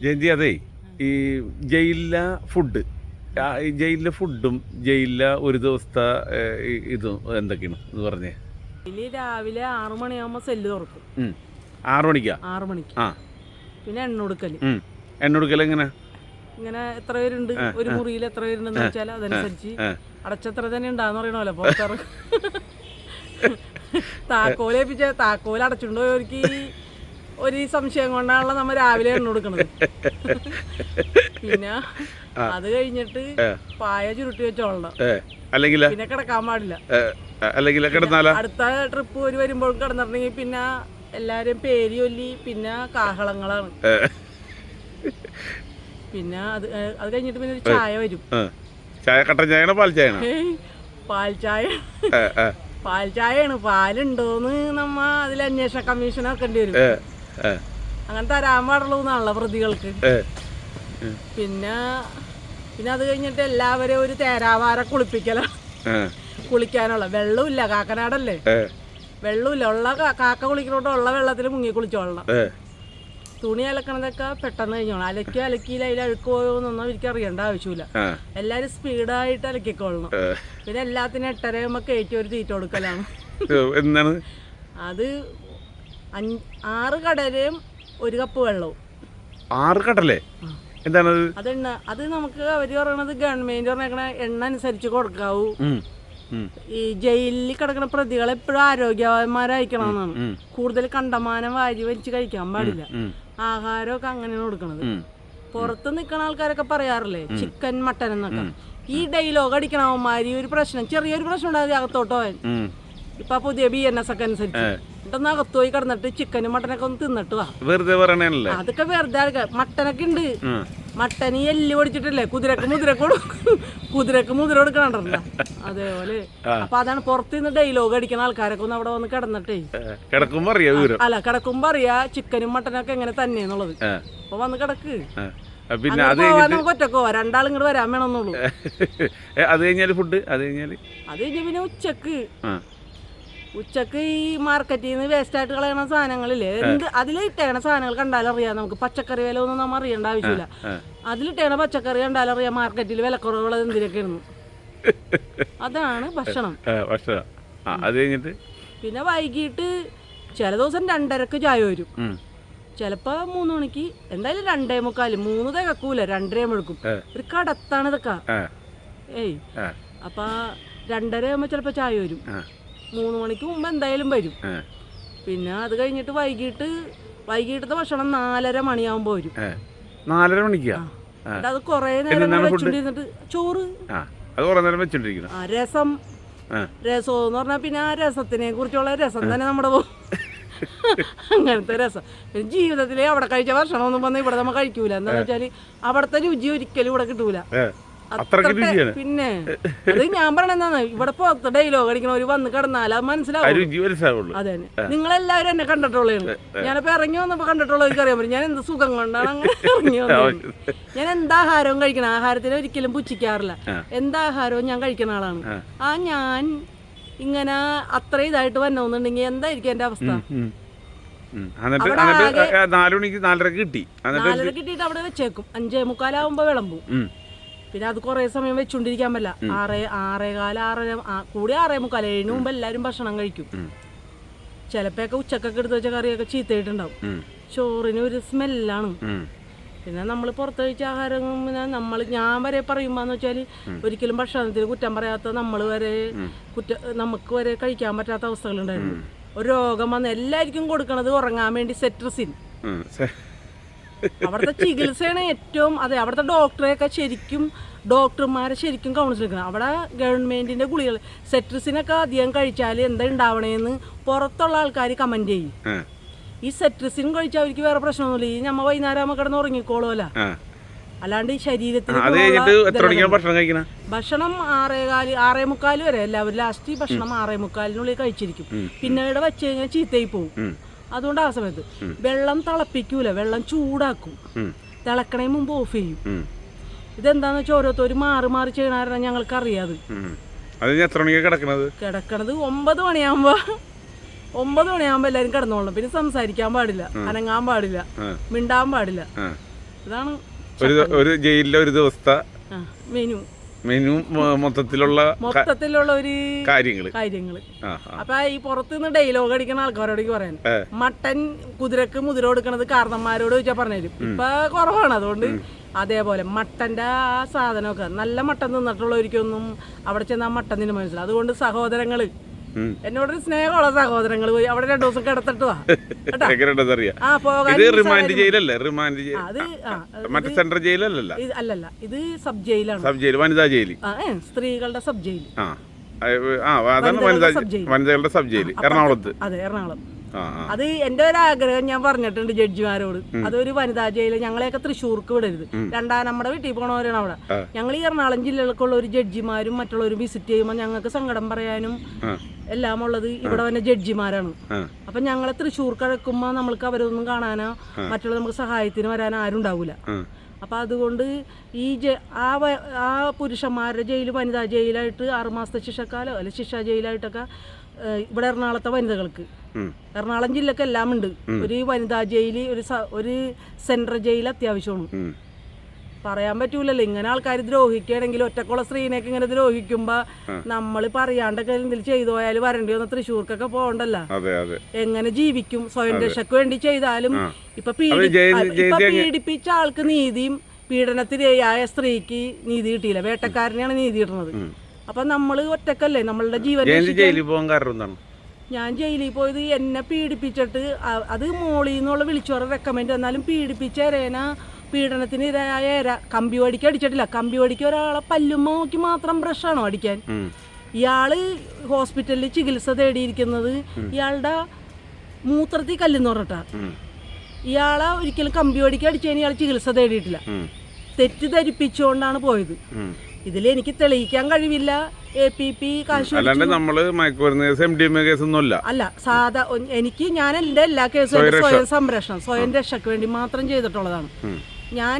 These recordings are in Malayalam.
ജയന്തി, അതെ, ഈ ജയിലിലെ ഫുഡ്, ജയിലിലെ ഫുഡും ജയിലിലെ ഒരു ദിവസത്തെ ഇതും എന്തൊക്കെയാണ് എന്ന് പറഞ്ഞേ. രാവിലെ 6 മണിയാകുമ്പോൾ സെല്ല് തുറക്കും. 6 മണിക്കാ? 6 മണിക്ക്. ആ, പിന്നെ എണ്ണ കൊടുക്കല്. എണ്ണ കൊടുക്കൽ എങ്ങനെ? ഇങ്ങനെ എത്ര പേരുണ്ട്, ഒരു മുറിയിൽ എത്ര പേരുണ്ടെന്ന് വെച്ചാൽ അതനുസരിച്ച് അടച്ചത്ര തന്നെ ഉണ്ടാന്ന് പറയണല്ലോ. പുറത്തിറങ്ങും. താക്കോലേപ്പിച്ച താക്കോൽ അടച്ചുണ്ടോ അവർക്ക് ഒരു സംശയം കൊണ്ടാണല്ലോ നമ്മൾ രാവിലെ എണ്ണ കൊടുക്കണത്. പിന്നെ അത് കഴിഞ്ഞിട്ട് പായ ചുരുട്ടി വെച്ചോളണം, അല്ലെങ്കിൽ പിന്നെ കിടക്കാൻ പാടില്ല. അടുത്ത ട്രിപ്പ് ഒരു വരുമ്പോഴും കിടന്നിട്ടുണ്ടെങ്കിൽ പിന്നെ എല്ലാരും പേര് ചൊല്ലി പിന്നെ കാഹളങ്ങളാണ്. പിന്നെ അത് കഴിഞ്ഞിട്ട് പിന്നെ ഒരു ചായ വരും. കട്ടൻ ചായയാണോ പാൽ ചായയാണോ? പാൽ ചായയാണ്. പാലുണ്ടോന്ന് നമ്മ അതിൽ അന്വേഷണ കമ്മീഷൻ ആക്കേണ്ടി വരും. അങ്ങനെ തരാൻ പാടുള്ളൂന്നാണല്ലോ പ്രതികൾക്ക്. പിന്നെ അത് കഴിഞ്ഞിട്ട് എല്ലാവരും ഒരു തേരാവാര കുളിപ്പിക്കലാണ്. കുളിക്കാനുള്ള വെള്ളമില്ല, കാക്കനാടല്ലേ, വെള്ളമില്ല. ഉള്ള കാക്ക കുളിക്കണോട്ട് ഉള്ള വെള്ളത്തിൽ മുങ്ങി കുളിച്ചോളണം. തുണി അലക്കണതൊക്കെ പെട്ടെന്ന് കഴിഞ്ഞോളണം. അലക്കിയില്ല അതിൽ അഴുക്ക് പോയോന്നൊന്നും എനിക്ക് അറിയേണ്ട ആവശ്യമില്ല. എല്ലാരും സ്പീഡായിട്ട് അലക്കിക്കൊള്ളണം. പിന്നെ എല്ലാത്തിനും 8:30 കയറ്റി ഒരു തീറ്റ കൊടുക്കലാണ്. അത് 6 കടലയും 1 കപ്പ് വെള്ളവും. 6 കടലേ? എന്താണത്? അത് നമുക്ക് അവര് പറയണത് ഗവൺമെന്റ് പറഞ്ഞേക്കണ എണ്ണ അനുസരിച്ച് കൊടുക്കാവൂ. ഈ ജയിലിൽ കിടക്കുന്ന പ്രതികളെ എപ്പോഴും ആരോഗ്യവാന്മാരായിരിക്കണമെന്നാണ്. കൂടുതൽ കണ്ടമാനം വാരി വലിച്ച് കഴിക്കാൻ പാടില്ല. ആഹാരമൊക്കെ അങ്ങനെയാണ് കൊടുക്കണത്. പുറത്ത് നിൽക്കുന്ന ആൾക്കാരൊക്കെ പറയാറില്ലേ ചിക്കൻ മട്ടൻ എന്നൊക്കെ. ഈ ഡയലോഗ് അടിക്കണവന്മാര് ഒരു പ്രശ്നം, ചെറിയൊരു പ്രശ്നം ഉണ്ടാകും അകത്തോട്ട് പോവാൻ. ഇപ്പൊ പുതിയ BNS ഒക്കെ അനുസരിച്ച് എന്നിട്ടൊന്ന് അകത്ത് പോയി കിടന്നിട്ട് ചിക്കനും മട്ടനൊക്കെ ഒന്ന് തിന്നിട്ട് വാ. വെറുതെ പറയണല്ലേ? അതൊക്കെ വെറുതെ. മട്ടനൊക്കെ ഉണ്ട്. മട്ടന് എല്ല് പൊടിച്ചിട്ടില്ലേ, കുതിരക്ക് മുതിര കൊടുക്കണല്ലോ അതേപോലെ. അപ്പൊ അതാണ് പുറത്ത് നിന്ന് ഡയലോഗ് അടിക്കുന്ന ആൾക്കാരൊക്കെ ഒന്ന് അവിടെ വന്ന് കിടന്നിട്ടേ കിടക്കുമ്പോ അറിയാ ചിക്കനും മട്ടനൊക്കെ എങ്ങനെ തന്നെയെന്നുള്ളത്. അപ്പൊ വന്ന് കിടക്ക്. പിന്നെ നമുക്ക് ഒറ്റക്കോ 2 ആൾ ഇങ്ങോട്ട് വരാൻ വേണമെന്നുള്ളൂ. അത് കഴിഞ്ഞാൽ ഫുഡ്, അത് കഴിഞ്ഞ് പിന്നെ ഉച്ചക്ക് ഈ മാർക്കറ്റിൽ നിന്ന് വേസ്റ്റ് ആയിട്ട് കളയണ സാധനങ്ങളില്ലേ, അതിലിട്ടേണ സാധനങ്ങൾ കണ്ടാലറിയാം നമുക്ക്. പച്ചക്കറി വില ഒന്നും നമ്മൾ അറിയേണ്ട ആവശ്യമില്ല. അതിലിട്ടേണ പച്ചക്കറി കണ്ടാലറിയാം മാർക്കറ്റിൽ വിലക്കുറവുള്ളത് എന്തിനൊക്കെയാണ്. അതാണ് ഭക്ഷണം. പിന്നെ വൈകിട്ട് ചില ദിവസം 2:30 ചായ വരും, ചിലപ്പോ 3 മണിക്ക്. എന്തായാലും 2:45, 3 തികക്കൂല, 2:30 എടുക്കും. ഒരു കടത്താണ് ഇതൊക്കെ. അപ്പൊ 2:30 ആകുമ്പോ ചിലപ്പോ ചായ വരും. 3 മണിക്ക് മുമ്പ് എന്തായാലും വരും. പിന്നെ അത് കഴിഞ്ഞിട്ട് വൈകിട്ടത്തെ ഭക്ഷണം 4:30 മണിയാകുമ്പോ വരും. 4:30 മണിക്കാ? അത് കൊറേ നേരം വെച്ചോണ്ടിരുന്നിട്ട് ചോറ്, രസം എന്ന് പറഞ്ഞാൽ പിന്നെ ആ രസത്തിനെ കുറിച്ചുള്ള രസം തന്നെ നമ്മുടെ അങ്ങനത്തെ രസം. പിന്നെ ജീവിതത്തിലെ അവിടെ കഴിച്ച ഭക്ഷണം ഒന്നും വന്നാൽ ഇവിടെ നമ്മൾ കഴിക്കൂല. എന്താന്ന് വെച്ചാല് അവിടുത്തെ രുചി ഒരിക്കലും ഇവിടെ കിട്ടൂല. പിന്നെ അത് ഞാൻ പറയണെന്താണ്, ഇവിടെ പുറത്ത് ഡയലോഗ് അടിക്കണവര് വന്ന് കിടന്നാൽ അത് മനസ്സിലാവും. അതെ, നിങ്ങളെല്ലാവരും എന്നെ കണ്ടിട്ടുള്ളതാണ്. ഞാനിപ്പോ ഇറങ്ങി വന്നപ്പോ കണ്ടിട്ടുള്ളവർക്ക് അറിയാൻ പറ്റും ഞാൻ എന്ത് സുഖം കൊണ്ടാണ് അങ്ങനെ ഇറങ്ങി വന്നത്. ഞാൻ എന്താഹാരവും കഴിക്കണം, ആഹാരത്തിന് ഒരിക്കലും പുച്ഛിക്കാറില്ല. എന്താഹാരവും ഞാൻ കഴിക്കുന്ന ആളാണ്. ഞാൻ ഇങ്ങനെ അത്ര ഇതായിട്ട് വന്നോന്നുണ്ടെങ്കിൽ എന്തായിരിക്കും എന്റെ അവസ്ഥ? 4:30 കിട്ടിയിട്ട് അവിടെ വെച്ചേക്കും. 5:45 വിളമ്പും. പിന്നെ അത് കുറെ സമയം വെച്ചോണ്ടിരിക്കാൻ പറ്റില്ല. 6:15, കൂടി 6:45, 7 മുമ്പ് എല്ലാരും ഭക്ഷണം കഴിക്കും. ചിലപ്പോഴൊക്കെ ഉച്ചക്കൊക്കെ എടുത്ത് വെച്ച കറിയൊക്കെ ചീത്തയിട്ടുണ്ടാവും. ചോറിന് ഒരു സ്മെല്ലാണ്. പിന്നെ നമ്മൾ പുറത്ത് കഴിച്ച ആഹാരം ഞാൻ വരെ പറയുമ്പോന്ന് വെച്ചാല് ഒരിക്കലും ഭക്ഷണത്തിന് കുറ്റം പറയാത്ത നമുക്ക് വരെ കഴിക്കാൻ പറ്റാത്ത അവസ്ഥകളുണ്ടായിരുന്നു. ഒരു രോഗം വന്ന് എല്ലാവർക്കും കൊടുക്കണത് ഉറങ്ങാൻ വേണ്ടി സെട്രിസിൻ. അവിടുത്തെ ചികിത്സയാണ് ഏറ്റവും. അതെ, അവിടുത്തെ ഡോക്ടർമാരെ ശരിക്കും കൗൺസിൽ എടുക്കണം. അവിടെ ഗവൺമെന്റിന്റെ ഗുളികൾ സെട്രിസിനൊക്കെ അധികം കഴിച്ചാൽ എന്താ ഉണ്ടാവണേന്ന് പുറത്തുള്ള ആൾക്കാർ കമന്റ് ചെയ്യും. ഈ സെട്രിസിൻ കഴിച്ചാൽ അവർക്ക് വേറെ പ്രശ്നമൊന്നുമില്ല. ഈ നമ്മ വൈകുന്നേരം ആകുമ്പോൾ കിടന്ന് ഉറങ്ങിക്കോളുമല്ല. അല്ലാണ്ട് ഈ ശരീരത്തിന് ഭക്ഷണം 6:45 വരെ എല്ലാവരും ലാസ്റ്റ് ഭക്ഷണം 6:45 കഴിച്ചിരിക്കും. പിന്നെ ഇവിടെ വെച്ച് കഴിഞ്ഞാൽ ചീത്തയായി പോകും. അതുകൊണ്ട് ആ സമയത്ത് വെള്ളം തിളപ്പിക്കൂല, വെള്ളം ചൂടാക്കും. തിളക്കണേ മുമ്പ് ഓഫ് ചെയ്യും. ഇതെന്താന്ന് വെച്ചാൽ ഓരോരുത്തർ മാറി ചെയ്യണ ഞങ്ങൾക്ക് അറിയാതെ. കിടക്കണത് 9 മണിയാകുമ്പോ എല്ലാരും കിടന്നോളണം. പിന്നെ സംസാരിക്കാൻ പാടില്ല, അനങ്ങാൻ പാടില്ല, മിണ്ടാൻ പാടില്ല. ഇതാണ് ഒരു ജയിലിലെ ഒരു ദിവസത്തെ മെനു മെനു മൊത്തത്തിലുള്ള ഒരു കാര്യങ്ങള്. അപ്പൊ ഈ പുറത്തുനിന്ന് ഡയലോഗ് അടിക്കുന്ന ആൾക്കാരോട് പറയാൻ, മട്ടൻ കുതിരക്ക് മുതിര കൊടുക്കണത് കാരണന്മാരോട് ചോദിച്ചാൽ പറഞ്ഞുതരും. ഇപ്പൊ കുറവാണ്. അതുകൊണ്ട് അതേപോലെ മട്ടന്റെ ആ സാധനമൊക്കെ നല്ല മട്ടൻ തിന്നിട്ടുള്ളവർക്കൊന്നും അവിടെ ചെന്ന് ആ മട്ടൻ തിന്നു മനസ്സിലാവും. അതുകൊണ്ട് സഹോദരങ്ങള്, എന്നോടൊരു സ്നേഹമുള്ള സഹോദരങ്ങൾ പോയി അവിടെ 2 ദിവസം കിടത്തിട്ട് വാ. അല്ലല്ല, ഇത് സബ് ജയിലാണ്. വനിതാ ജയിൽ, സ്ത്രീകളുടെ സബ് ജയിൽ, വനിതകളുടെ സബ് ജയിൽ എറണാകുളത്ത്. അതെ, എറണാകുളം. അത് എന്റെ ഒരു ആഗ്രഹം ഞാൻ പറഞ്ഞിട്ടുണ്ട് ജഡ്ജിമാരോട്. അതൊരു വനിതാ ജയില് ഞങ്ങളെയൊക്കെ തൃശ്ശൂർക്ക് വിടരുത്. നമ്മുടെ വീട്ടിൽ പോണവരാണ് അവിടെ. ഞങ്ങൾ ഈ എറണാകുളം ജില്ലകൾക്കുള്ള ഒരു ജഡ്ജിമാരും മറ്റുള്ളവരും വിസിറ്റ് ചെയ്യുമ്പോൾ ഞങ്ങൾക്ക് സങ്കടം പറയാനും എല്ലാം ഉള്ളത് ഇവിടെ വന്ന ജഡ്ജിമാരാണ്. അപ്പൊ ഞങ്ങളെ തൃശ്ശൂർക്ക് അഴക്കുമ്പോ നമ്മൾക്ക് അവരൊന്നും കാണാനോ മറ്റുള്ള നമുക്ക് സഹായത്തിന് വരാനോ ആരും ഉണ്ടാവൂല. അപ്പൊ അതുകൊണ്ട് ഈ ആ പുരുഷന്മാരുടെ ജയിൽ വനിതാ ജയിലായിട്ട് 6 മാസത്തെ ശിക്ഷക്കാലോ അല്ലെ ശിക്ഷാ ജയിലായിട്ടൊക്കെ ഇവിടെ എറണാകുളത്തെ വനിതകൾക്ക്, എറണാകുളം ജില്ലക്ക് എല്ലാം ഉണ്ട്. ഒരു വനിതാ ജയില്, ഒരു സെൻട്രൽ ജയിൽ അത്യാവശ്യമാണ്. പറയാൻ പറ്റൂലല്ലോ, ഇങ്ങനെ ആൾക്കാർ ദ്രോഹിക്കുകയാണെങ്കിൽ ഒറ്റക്കുള്ള സ്ത്രീനെയൊക്കെ ഇങ്ങനെ ദ്രോഹിക്കുമ്പോ നമ്മൾ പറയാണ്ടൊക്കെ എന്തെങ്കിലും ചെയ്തു പോയാലും വരണ്ടി വന്ന തൃശ്ശൂർക്കൊക്കെ പോകണ്ടല്ലോ. എങ്ങനെ ജീവിക്കും? സ്വയം രക്ഷയ്ക്ക് വേണ്ടി ചെയ്താലും ഇപ്പൊ പീഡിപ്പിച്ച ആൾക്ക് നീതിയും പീഡനത്തിനിരയായ സ്ത്രീക്ക് നീതി കിട്ടിയില്ല. വേട്ടക്കാരനെയാണ് നീതി കിട്ടുന്നത്. അപ്പൊ നമ്മള് ഒറ്റക്കല്ലേ നമ്മളുടെ ജീവൻ. ഞാൻ ജയിലിൽ പോയത് എന്നെ പീഡിപ്പിച്ചിട്ട്, അത് മോളിൽ നിന്നുള്ള വിളിച്ചോറെ റെക്കമെൻഡ് എന്നാലും പീഡിപ്പിച്ച എരേന പീഡനത്തിനിരയായ കമ്പി വടിക്ക് അടിച്ചിട്ടില്ല. കമ്പി വടിക്ക് ഒരാളെ പല്ലുമ്മ നോക്കി മാത്രം ബ്രഷാണോ അടിക്കാൻ? ഇയാള് ഹോസ്പിറ്റലിൽ ചികിത്സ തേടിയിരിക്കുന്നത് ഇയാളുടെ മൂത്രത്തിൽ കല്ലെന്ന് പറഞ്ഞിട്ടാ. ഇയാളെ ഒരിക്കലും കമ്പി വടിക്ക് അടിച്ചതിന് ഇയാൾ ചികിത്സ തേടിയിട്ടില്ല. തെറ്റിദ്ധരിപ്പിച്ചുകൊണ്ടാണ് പോയത്. ഇതിൽ എനിക്ക് തെളിയിക്കാൻ കഴിവില്ല. APP കാശ് അല്ല, സാധാ എനിക്ക് ഞാൻ എന്റെ എല്ലാ കേസും സ്വയം സംരക്ഷണം, സ്വയം രക്ഷയ്ക്ക് വേണ്ടി മാത്രം ചെയ്തിട്ടുള്ളതാണ്. ഞാൻ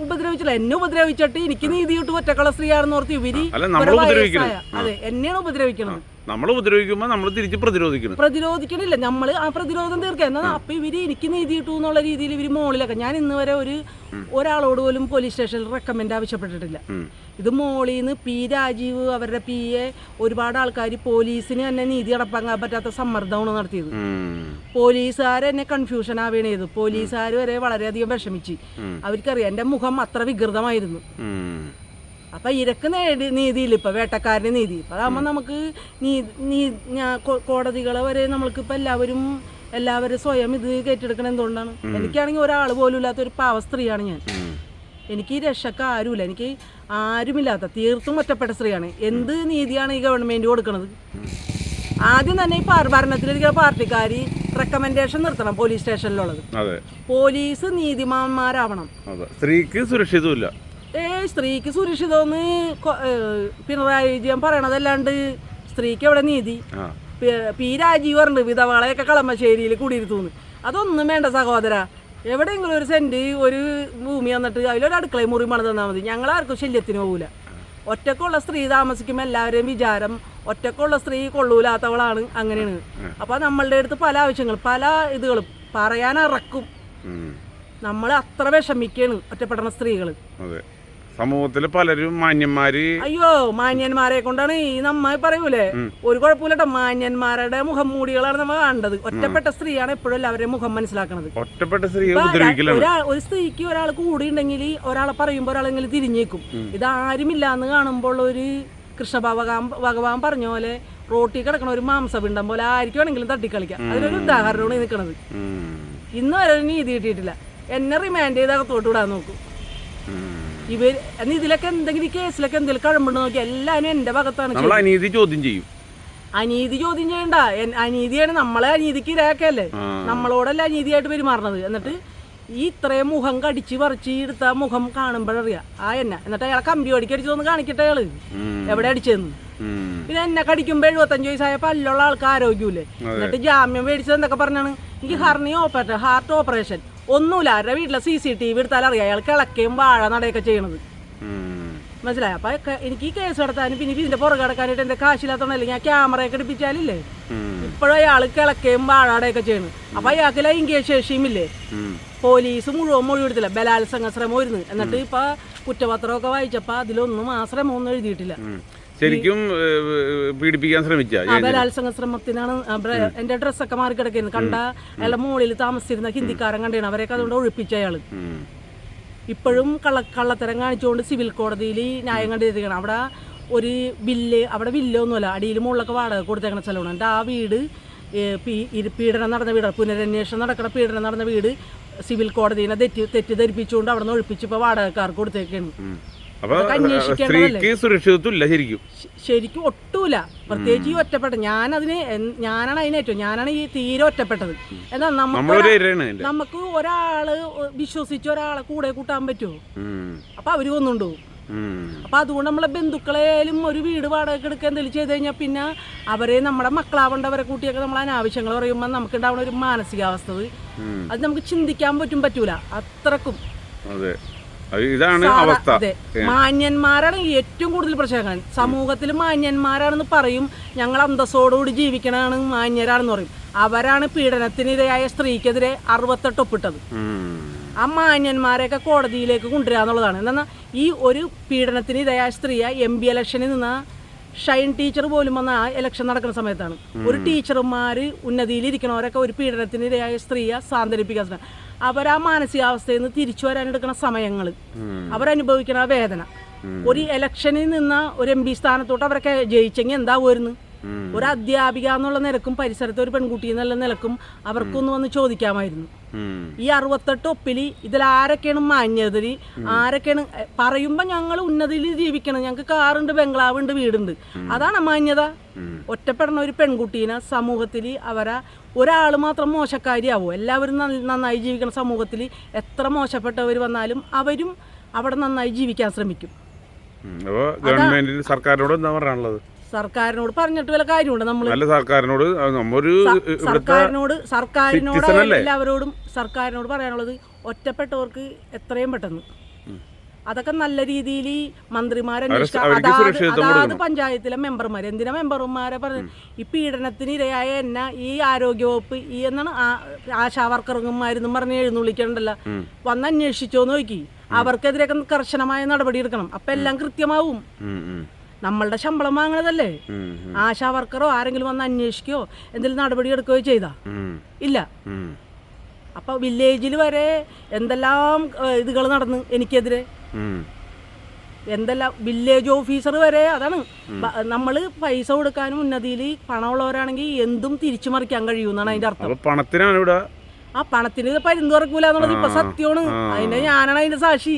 ഉപദ്രവിച്ചില്ല. എന്നെ ഉപദ്രവിച്ചിട്ട് എനിക്ക് നീതി കിട്ടും ഒറ്റക്കുള്ള സ്ത്രീയാണെന്ന് ഓർത്ത് ഇവര് അതെ എന്നെയാണ് ഉപദ്രവിക്കുന്നത്. നമ്മൾ ഉപദ്രവിക്കുമ്പോൾ നമ്മൾ തിരിച്ച് പ്രതിരോധിക്കണില്ല. നമ്മൾ ആ പ്രതിരോധം തീർക്കുക എന്നാൽ അപ്പൊ ഇവര് എനിക്ക് നീതി കിട്ടൂ എന്നുള്ള രീതിയിൽ ഇവര് മോളിലൊക്കെ. ഞാൻ ഇന്ന് വരെ ഒരാളോട് പോലും പോലീസ് സ്റ്റേഷനിൽ റെക്കമെൻഡ് ആവശ്യപ്പെട്ടിട്ടില്ല. ഇത് മോളിൽ നിന്ന് P രാജീവ് അവരുടെ PA ഒരുപാട് ആൾക്കാർ പോലീസിന് തന്നെ നീതി നടപ്പാക്കാൻ പറ്റാത്ത സമ്മർദ്ദമാണ് നടത്തിയത്. പോലീസുകാർ എന്നെ കൺഫ്യൂഷൻ ആവുകയാണ് ചെയ്തു. പോലീസുകാർ വരെ വളരെയധികം വിഷമിച്ച്. അവർക്കറിയാം എൻ്റെ മുഖം അത്ര വികൃതമായിരുന്നു. അപ്പൊ ഇരക്ക് നീതിയില്ല, ഇപ്പൊ വേട്ടക്കാരന് നീതി. ഇപ്പൊ അതാകുമ്പോ നമുക്ക് കോടതികളെ വരെ നമ്മൾക്ക് ഇപ്പൊ എല്ലാവരും സ്വയം ഇത് കയറ്റെടുക്കണം. എന്തുകൊണ്ടാണ്? എനിക്കാണെങ്കിൽ ഒരാൾ പോലും ഇല്ലാത്ത ഒരു പാവ സ്ത്രീയാണ് ഞാൻ. എനിക്ക് രക്ഷക്ക് ആരുമില്ല, എനിക്ക് ആരുമില്ലാത്ത തീർത്തും ഒറ്റപ്പെട്ട സ്ത്രീയാണ്. എന്ത് നീതിയാണ് ഈ ഗവൺമെന്റ് കൊടുക്കുന്നത്? ആദ്യം തന്നെ ഈ ഭരണത്തിലിരിക്കുന്ന പാർട്ടിക്കാർ റെക്കമെൻഡേഷൻ നിർത്തണം പോലീസ് സ്റ്റേഷനിലുള്ളത്. പോലീസ് നീതിമാന്മാരാവണം. സ്ത്രീക്ക് സുരക്ഷിതമില്ല. സ്ത്രീക്ക് സുരക്ഷിതമെന്ന് പിണറായി വിജയൻ പറയണതല്ലാണ്ട് സ്ത്രീക്ക് എവിടെ നീതി? P രാജീവ് പറഞ്ഞിട്ട് വിധവകളെയൊക്കെ കളമശ്ശേരിയിൽ കുടിയിരുത്തുന്നു. അതൊന്നും വേണ്ട സഹോദര. എവിടെയെങ്കിലും ഒരു സെന്റ് ഒരു ഭൂമി വന്നിട്ട് അതിലൊരു അടുക്കള മുറി മണ തന്നാൽ മതി. ഞങ്ങളാർക്കും ശല്യത്തിന് പോകൂല. ഒറ്റക്കുള്ള സ്ത്രീ താമസിക്കുമ്പോൾ എല്ലാവരെയും വിചാരം ഒറ്റക്കുള്ള സ്ത്രീ കൊള്ളൂലാത്തവളാണ്. അങ്ങനെയാണ്. അപ്പൊ നമ്മളുടെ അടുത്ത് പല ആവശ്യങ്ങൾ പല ഇതുകളും പറയാനിറക്കും. നമ്മൾ അത്ര വിഷമിക്കാണ് ഒറ്റപ്പെടുന്ന സ്ത്രീകള്. സമൂഹത്തില് പലരും മാന്യന്മാര്, അയ്യോ മാന്യന്മാരെ കൊണ്ടാണ് ഈ നമ്മ പറയൂലേ ഒരു കുഴപ്പമില്ലട്ടോ. മാന്യന്മാരുടെ മുഖം മൂടികളാണ് നമ്മൾ കാണേണ്ടത്. ഒറ്റപ്പെട്ട സ്ത്രീയാണ് എപ്പോഴും എല്ലാവരുടെയും മുഖം മനസ്സിലാക്കണത്. ഒറ്റപ്പെട്ട സ്ത്രീ ഒരു സ്ത്രീക്ക് ഒരാൾ കൂടി ഉണ്ടെങ്കിൽ ഒരാളെ പറയുമ്പോൾ ഒരാളെങ്കിലും തിരിഞ്ഞേക്കും. ഇതാരുമില്ല എന്ന് കാണുമ്പോൾ ഒരു കൃഷ്ണ ഭഗവാൻ പറഞ്ഞ പോലെ റോട്ടി കിടക്കണ ഒരു മാംസപിണ്ടം പോലെ ആയിരിക്കും വേണമെങ്കിലും തട്ടിക്കളിക്കാം. അതിനൊരു ഉദാഹരണമാണ് നിൽക്കണത്. ഇന്ന് വരെ നീതി കിട്ടിയിട്ടില്ല. എന്നെ റിമാൻഡ് ചെയ്ത് അകത്തോട്ട് വിടാൻ നോക്കും ഇവർ. ഇതിലൊക്കെ എന്തെങ്കിലും കേസിലൊക്കെ എന്തെങ്കിലും കഴമ്പുണ്ടോ നോക്കി എല്ലാവരും എന്റെ ഭാഗത്താണ്. അനീതി ചോദ്യം ചെയ്യും. അനീതി ചോദ്യം ചെയ്യണ്ട. അനീതിയാണ് നമ്മളെ അനീതിക്ക് ഇരയാക്കല്ലേ. നമ്മളോടല്ല അനീതിയായിട്ട് പെരുമാറണത്. എന്നിട്ട് ഈ ഇത്രയും മുഖം കടിച്ച് പറിച്ച് എടുത്ത മുഖം കാണുമ്പോഴറിയാം എന്നിട്ട് അയാളെ കമ്പി അടിക്കടിച്ചോന്ന് കാണിക്കട്ടെ അയാള് എവിടെ അടിച്ചെന്ന്. പിന്നെ എന്നെ കടിക്കുമ്പോ 75 വയസ്സായ പല്ലുള്ള ആൾക്ക് ആരോഗ്യമില്ലേ. എന്നിട്ട് ജാമ്യം മേടിച്ചത് എന്തൊക്കെ പറഞ്ഞാണ്? എനിക്ക് ഹാർട്ട് ഓപ്പറേഷൻ ഒന്നുമില്ല. ആരുടെ വീട്ടിലെ CCTV എടുത്താൽ അറിയാം അയാൾ കിളക്കയും വാഴ നടയൊക്കെ ചെയ്യണത്. മനസ്സിലായി? അപ്പൊ എനിക്ക് ഈ കേസ് നടത്താനും പിന്നെ ഇതിന്റെ പുറകെ കിടക്കാനായിട്ട് എന്റെ കാശില്ലാത്തോണ്ടല്ലേ ഞാൻ ക്യാമറയൊക്കെ എടുപ്പിച്ചാലില്ലേ ഇപ്പോഴും അയാൾ കിളക്കുകയും വാഴാടെയൊക്കെ ചെയ്യണം. അപ്പൊ അയാൾക്ക് ലൈംഗിക ശേഷിയുമില്ലേ. പോലീസ് മുഴുവൻ മൊഴി എടുത്തില്ല, ബലാത്സംഗ ശ്രമമായിരുന്നു. എന്നിട്ട് ഇപ്പൊ കുറ്റപത്രമൊക്കെ വായിച്ചപ്പോ അതിലൊന്നും ആ ശ്രമമൊന്നും എഴുതിയിട്ടില്ല. ശരിക്കും പീഡിപ്പിക്കാൻ ശ്രമിച്ച ബലാത്സംഗ ശ്രമത്തിനാണ്. എന്റെ ഡ്രസ്സൊക്കെ മാറി കിടക്കുന്നത് കണ്ട. അയാളുടെ മുകളിൽ താമസിച്ചിരുന്ന ഹിന്ദിക്കാരൻ കണ്ടാണ്, അവരെയൊക്കെ അതുകൊണ്ട് ഒഴിപ്പിച്ച അയാള്. ഇപ്പോഴും കള്ളത്തരം കാണിച്ചുകൊണ്ട് സിവിൽ കോടതിയിൽ ന്യായം കണ്ടിരിക്കണം. അവിടെ ഒരു അവിടെ വില്ലൊന്നുമല്ല, അടിയിൽ മുകളിലൊക്കെ വാടക കൊടുത്തേക്കണ സ്ഥലമാണ്. എന്നിട്ട് ആ വീട് പീഡനം നടന്ന വീട്, പുനരന്വേഷണം നടക്കുന്ന പീഡനം നടന്ന വീട് സിവിൽ കോടതിനെ തെറ്റിദ്ധരിപ്പിച്ചുകൊണ്ട് അവിടെ നിന്ന് ഒഴിപ്പിച്ച് ഇപ്പൊ വാടകക്കാർക്ക് കൊടുത്തേക്കാണ്. ശരിക്കും ഒട്ടൂല. പ്രത്യേകിച്ച് ഈ ഒറ്റപ്പെട്ട ഞാനാണ് ഈ തീരെ ഒറ്റപ്പെട്ടത്. എന്നാ നമുക്ക് ഒരാള് വിശ്വസിച്ച് ഒരാളെ കൂടെ കൂട്ടാൻ പറ്റുമോ? അപ്പൊ അവര് കൊന്നുണ്ടോ? അപ്പൊ അതുകൊണ്ട് നമ്മളെ ബന്ധുക്കളെയും ഒരു വീട് വാടക എടുക്കുക എന്തെങ്കിലും ചെയ്ത് കഴിഞ്ഞാൽ പിന്നെ അവരെ നമ്മുടെ മക്കളാവേണ്ടവരെ കൂട്ടിയൊക്കെ നമ്മൾ അനാവശ്യങ്ങൾ പറയുമ്പോൾ നമുക്ക് ഉണ്ടാവുന്ന ഒരു മാനസികാവസ്ഥ അത് നമുക്ക് ചിന്തിക്കാൻ പറ്റൂല അത്രക്കും. ഇതാണ് അവസ്ഥ. മാന്യന്മാരാണ് ഏറ്റവും കൂടുതൽ പ്രശ്നങ്ങൾ. സമൂഹത്തിൽ മാന്യന്മാരാണെന്ന് പറയും, ഞങ്ങൾ അന്തസ്സോടുകൂടി ജീവിക്കണതാണ് മാന്യരാണെന്ന് പറയും. അവരാണ് പീഡനത്തിനിരയായ സ്ത്രീക്കെതിരെ 68 ഒപ്പിട്ടത്. ആ മാന്യന്മാരെയൊക്കെ കോടതിയിലേക്ക് കൊണ്ടുവരാന്നുള്ളതാണ്. എന്നാൽ ഈ ഒരു പീഡനത്തിനിരയായ സ്ത്രീയെ MP ഇലക്ഷനിൽ നിന്ന് ഷൈൻ ടീച്ചർ പോലും വന്ന ആ ഇലക്ഷൻ നടക്കുന്ന സമയത്താണ്. ഒരു ടീച്ചർമാര് ഉന്നതിയിലിരിക്കണവരൊക്കെ ഒരു പീഡനത്തിനിരയായ സ്ത്രീയെ സാന്ത്വനിപ്പിക്കാൻ ശ്രമിക്കും. അവരാ മാനസികാവസ്ഥയിൽ നിന്ന് തിരിച്ചു വരാനെടുക്കുന്ന സമയങ്ങൾ, അവരനുഭവിക്കുന്ന വേദന. ഒരു ഇലക്ഷനിൽ നിന്ന ഒരു MP സ്ഥാനത്തോട്ട് അവരൊക്കെ ജയിച്ചെങ്കിൽ എന്താവുമായിരുന്നു? ഒരു അധ്യാപിക എന്നുള്ള നിലക്കും പരിസരത്തെ ഒരു പെൺകുട്ടി എന്നുള്ള നിലക്കും അവർക്കൊന്ന് വന്ന് ചോദിക്കാമായിരുന്നു. ഈ 68 ഒപ്പില് ഇതിലാരൊക്കെയാണ് മാന്യതൽ, ആരൊക്കെയാണ് പറയുമ്പോ ഞങ്ങൾ ഉന്നതിയിൽ ജീവിക്കണം, ഞങ്ങൾക്ക് കാറുണ്ട്, ബംഗ്ലാവുണ്ട്, വീടുണ്ട്, അതാണ് മാന്യത. ഒറ്റപ്പെടുന്ന ഒരു പെൺകുട്ടീനെ സമൂഹത്തിൽ അവരെ ഒരാൾ മാത്രം മോശക്കാരിയാവോ? എല്ലാവരും നന്നായി ജീവിക്കുന്ന സമൂഹത്തിൽ എത്ര മോശപ്പെട്ടവർ വന്നാലും അവരും അവിടെ നന്നായി ജീവിക്കാൻ ശ്രമിക്കും. സർക്കാരിനോട് പറഞ്ഞിട്ട് വല്ല കാര്യമുണ്ട്? സർക്കാരിനോട് പറയാനുള്ളത് ഒറ്റപ്പെട്ടവർക്ക് എത്രയും പെട്ടെന്ന് അതൊക്കെ നല്ല രീതിയിൽ മന്ത്രിമാരെ അതാത് പഞ്ചായത്തിലെ മെമ്പർമാർ, എന്തിനാ മെമ്പർമാരെ പറഞ്ഞു ഈ പീഡനത്തിന് ഇരയായ എന്നെ ഈ ആരോഗ്യവകുപ്പ് ഈ എന്നാണ് ആശാവർക്കർമാരെന്നും പറഞ്ഞ് എഴുന്നള്ളിക്കണ്ടല്ലോ, വന്ന് അന്വേഷിച്ചോന്ന് നോക്കി. അവർക്കെതിരെയൊക്കെ കർശനമായ നടപടി എടുക്കണം. അപ്പൊ എല്ലാം കൃത്യമാവും. നമ്മളുടെ ശമ്പളം വാങ്ങണതല്ലേ? ആശാ വർക്കറോ ആരെങ്കിലും വന്ന് അന്വേഷിക്കുകയോ എന്തെങ്കിലും നടപടി എടുക്കുകയോ ചെയ്താ ഇല്ല. അപ്പൊ വില്ലേജിൽ വരെ എന്തെല്ലാം ഇതുകൾ നടന്ന് എനിക്കെതിരെ, എന്തെല്ലാം വില്ലേജ് ഓഫീസർ വരെ. അതാണ് നമ്മൾ പൈസ കൊടുക്കാനും ഉന്നതിയിൽ പണമുള്ളവരാണെങ്കിൽ എന്തും തിരിച്ചു മറിക്കാൻ കഴിയുമെന്നാണ് അതിന്റെ അർത്ഥം. പണത്തിനാണ് ഇവിടെ ആ പണത്തിന് പരുന്ത് തുറക്കൂല എന്നുള്ളത് ഇപ്പൊ സത്യമാണ്. അതിന്റെ ഞാനാണ് അതിന്റെ സാക്ഷി.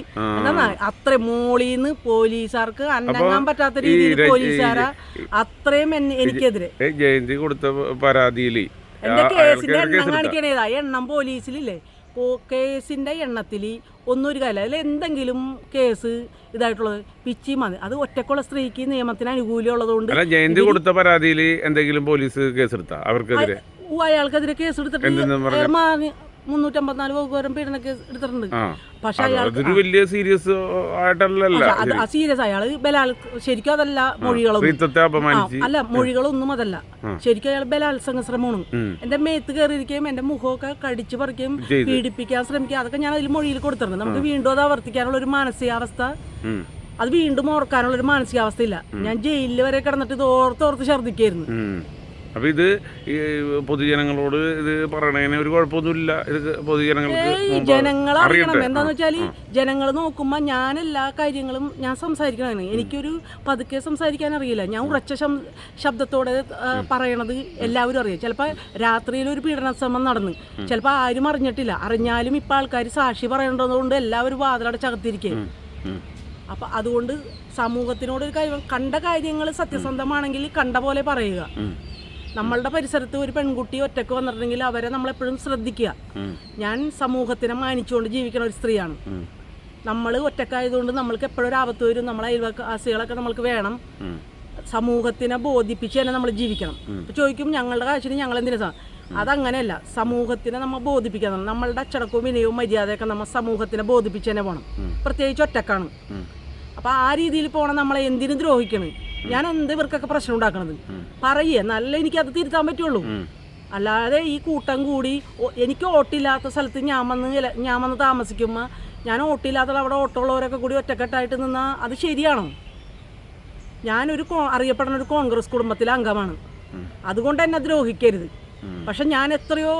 എന്നാ അത്ര മോളീന്ന് പോലീസുകാർക്ക് അനങ്ങാൻ പറ്റാത്ത രീതിയിൽ പോലീസുകാരാ അത്രയും എനിക്കെതിരെ. ജയന്തി കൊടുത്ത പരാതിയിൽ എന്റെ കേസിന്റെ എണ്ണം കാണിക്കണേതാ, എണ്ണം പോലീസിലില്ലേ, കേസിന്റെ എണ്ണത്തിൽ ഒന്നൊരു കാര്യം അതിൽ എന്തെങ്കിലും കേസ് ഇതായിട്ടുള്ളത് പിച്ചി മതി. അത് ഒറ്റക്കുള്ള സ്ത്രീക്ക് നിയമത്തിന് അനുകൂലമുള്ളതുകൊണ്ട്. ജയന്തി കൊടുത്ത പരാതിയിൽ എന്തെങ്കിലും പോലീസ് കേസെടുത്താ അവർക്കെതിരെ? അയാൾക്കെതിരെ കേസ് എടുത്തിട്ട് 354 വകുപ്പ് പീഡന കേസ് എടുത്തിട്ടുണ്ട്. പക്ഷെ സീരിയസ് അയാള് ശരിക്കും അതല്ല, മൊഴികളൊന്നും അല്ല, മൊഴികളൊന്നും അതല്ല. ശരിക്കും അയാൾ ബലാത്സംഗ ശ്രമമാണ്. എന്റെ മേത്ത് കയറിയിരിക്കുകയും എന്റെ മുഖമൊക്കെ കടിച്ചു പറിക്കുകയും പീഡിപ്പിക്കാൻ ശ്രമിക്കുക, അതൊക്കെ ഞാൻ അതിൽ മൊഴിയിൽ കൊടുത്തിട്ടുണ്ട്. നമുക്ക് വീണ്ടും അത് ആവർത്തിക്കാനുള്ള ഒരു മാനസികാവസ്ഥ, അത് വീണ്ടും ഓർക്കാനുള്ള ഒരു മാനസികാവസ്ഥ ഇല്ല. ഞാൻ ജയിലിൽ വരെ കിടന്നിട്ട് ഇത് ഓർത്തോർത്ത് ഛർദ്ദിക്കായിരുന്നു. അപ്പൊ ഇത് പൊതുജനങ്ങളോട് ഇത് പറയണതിന് ഒരു കുഴപ്പമൊന്നുമില്ല. ഇത് ജനങ്ങൾ അറിയണം. എന്താന്ന് വെച്ചാല് ജനങ്ങൾ നോക്കുമ്പോ ഞാൻ എല്ലാ കാര്യങ്ങളും ഞാൻ സംസാരിക്കണതാണ്. എനിക്കൊരു പതുക്കെ സംസാരിക്കാൻ അറിയില്ല. ഞാൻ ഉറച്ച ശബ്ദത്തോടെ പറയണത് എല്ലാവരും അറിയാം. ചിലപ്പോ രാത്രിയിൽ ഒരു പീഡന ശ്രമം നടന്ന് ചിലപ്പോ ആരും അറിഞ്ഞിട്ടില്ല. അറിഞ്ഞാലും ഇപ്പൊ ആൾക്കാർ സാക്ഷി പറയേണ്ടതുകൊണ്ട് എല്ലാവരും വാതിലടച്ചകത്തിരിക്കുക. അപ്പൊ അതുകൊണ്ട് സമൂഹത്തിനോട് ഒരു കാര്യം, കണ്ട കാര്യങ്ങൾ സത്യസന്ധമാണെങ്കിൽ കണ്ട പോലെ പറയുക. നമ്മളുടെ പരിസരത്ത് ഒരു പെൺകുട്ടി ഒറ്റക്ക് വന്നിട്ടുണ്ടെങ്കിൽ അവരെ നമ്മളെപ്പോഴും ശ്രദ്ധിക്കുക. ഞാൻ സമൂഹത്തിനെ മാനിച്ചുകൊണ്ട് ജീവിക്കുന്ന ഒരു സ്ത്രീയാണ്. നമ്മൾ ഒറ്റക്കായതുകൊണ്ട് നമ്മൾക്ക് എപ്പോഴും ഒരു ആപത്ത് വരും. നമ്മളെ അയൽവാസികളൊക്കെ നമ്മൾക്ക് വേണം. സമൂഹത്തിനെ ബോധിപ്പിച്ച് തന്നെ നമ്മൾ ജീവിക്കണം. ചോദിക്കും ഞങ്ങളുടെ കാശിന് ഞങ്ങൾ എന്തിനാ? അതങ്ങനെയല്ല. സമൂഹത്തിനെ നമ്മൾ ബോധിപ്പിക്കണം. നമ്മളുടെ അച്ചടക്കവും വിനയവും മര്യാദയൊക്കെ നമ്മൾ സമൂഹത്തിനെ ബോധിപ്പിച്ച് തന്നെ പോകണം. പ്രത്യേകിച്ച് ഒറ്റക്കാണ്. അപ്പൊ ആ രീതിയിൽ പോകണം. നമ്മളെ എന്തിനു ദ്രോഹിക്കണം? ഞാൻ എന്ത് ഇവർക്കൊക്കെ പ്രശ്നം ഉണ്ടാക്കണത് പറയേ നല്ല എനിക്കത് തിരുത്താൻ പറ്റുള്ളൂ. അല്ലാതെ ഈ കൂട്ടം കൂടി എനിക്ക് ഓട്ടില്ലാത്ത സ്ഥലത്ത് ഞാൻ വന്ന് താമസിക്കുമ്പോൾ ഞാൻ ഓട്ടില്ലാത്ത അവിടെ ഓട്ടമുള്ളവരൊക്കെ കൂടി ഒറ്റക്കെട്ടായിട്ട് നിന്നാൽ അത് ശരിയാണോ? ഞാനൊരു അറിയപ്പെടുന്ന ഒരു കോൺഗ്രസ് കുടുംബത്തിലെ അംഗമാണ്. അതുകൊണ്ട് എന്നെ ദ്രോഹിക്കരുത്. പക്ഷെ ഞാൻ എത്രയോ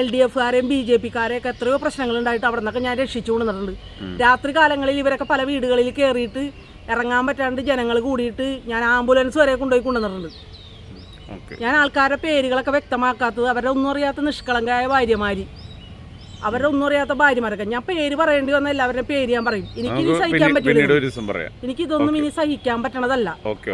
LDF-കാരെയും BJP-കാരെയൊക്കെ എത്രയോ പ്രശ്നങ്ങളുണ്ടായിട്ട് അവിടെ നിന്നൊക്കെ ഞാൻ രക്ഷിച്ചു കൊണ്ടുവന്നിട്ടുണ്ട്. രാത്രി കാലങ്ങളിൽ ഇവരൊക്കെ പല വീടുകളിൽ കയറിയിട്ട് ഇറങ്ങാൻ പറ്റാണ്ട് ജനങ്ങൾ കൂടിയിട്ട് ഞാൻ ആംബുലൻസ് വരെ കൊണ്ടുവന്നിട്ടുണ്ട്. ഞാൻ ആൾക്കാരുടെ പേരുകളൊക്കെ വ്യക്തമാക്കാത്തത് അവരുടെ ഒന്നും അറിയാത്ത നിഷ്കളങ്കായ ഭാര്യമാര്, അവരുടെ ഒന്നും അറിയാത്ത ഭാര്യമാരൊക്കെ ഞാൻ പേര് പറയേണ്ടി വന്ന എല്ലാവരുടെ പേര് ഞാൻ പറയും. എനിക്കിനി സഹിക്കാൻ പറ്റില്ല. എനിക്കിതൊന്നും ഇനി സഹിക്കാൻ പറ്റണതല്ല.